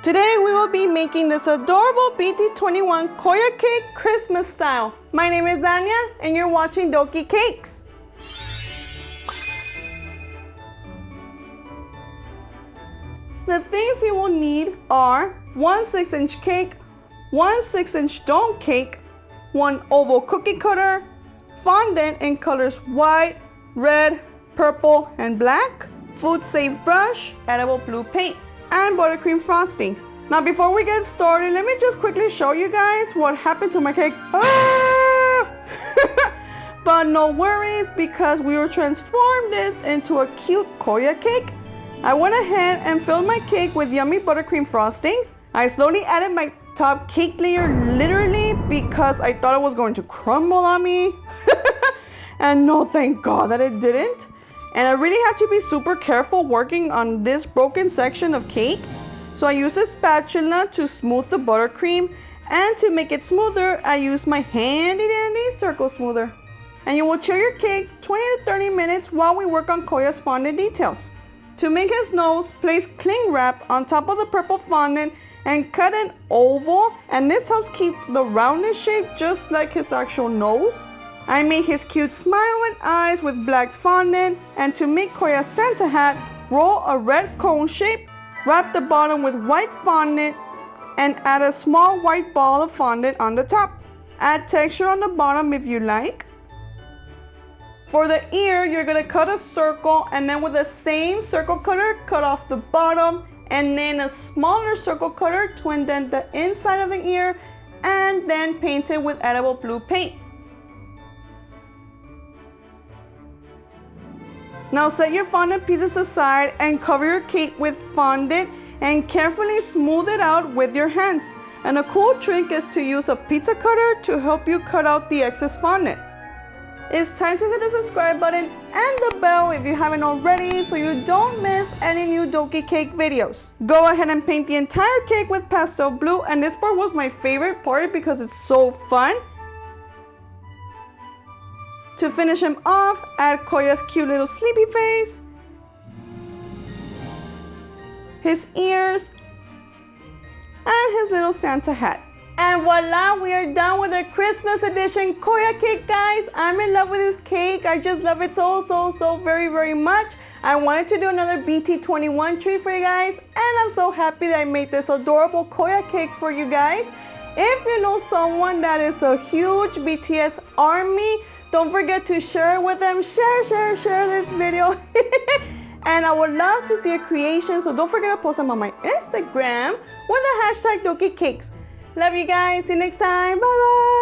Today we will be making this adorable BT21 KOYA cake Christmas style. My name is Dania and you're watching Doki Cakes. The things you will need are 1 6-inch cake, 1 6-inch dome cake, 1 oval cookie cutter, fondant in colors white, red, purple, and black, food safe brush, edible blue paint, and buttercream frosting. Now before we get started, let me just quickly show you guys what happened to my cake. But no worries, because we will transform this into a cute KOYA cake. I went ahead and filled my cake with yummy buttercream frosting. I slowly added my top cake layer literally because I thought it was going to crumble on me. And no, thank God that it didn't. And I really had to be super careful working on this broken section of cake. So I used a spatula to smooth the buttercream, and to make it smoother, I used my handy dandy circle smoother. And you will chill your cake 20 to 30 minutes while we work on KOYA's fondant details. To make his nose, place cling wrap on top of the purple fondant and cut an oval, and this helps keep the rounded shape just like his actual nose. I made his cute smile and eyes with black fondant, and to make KOYA's Santa hat, roll a red cone shape, wrap the bottom with white fondant, and add a small white ball of fondant on the top. Add texture on the bottom if you like. For the ear, you're gonna cut a circle, and then with the same circle cutter, cut off the bottom, and then a smaller circle cutter to indent the inside of the ear, and then paint it with edible blue paint. Now set your fondant pieces aside and cover your cake with fondant and carefully smooth it out with your hands. And a cool trick is to use a pizza cutter to help you cut out the excess fondant. It's time to hit the subscribe button and the bell if you haven't already so you don't miss any new Doki cake videos. Go ahead and paint the entire cake with pastel blue, and this part was my favorite part because it's so fun. To finish him off, add KOYA's cute little sleepy face, his ears, and his little Santa hat. And voila, we are done with our Christmas edition KOYA cake, guys. I'm in love with this cake. I just love it so very much. I wanted to do another BT21 treat for you guys, and I'm so happy that I made this adorable KOYA cake for you guys. If you know someone that is a huge BTS ARMY, don't forget to share it with them. Share this video. And I would love to see your creation, so don't forget to post them on my Instagram with the hashtag Doki Cakes. Love you guys. See you next time. Bye bye.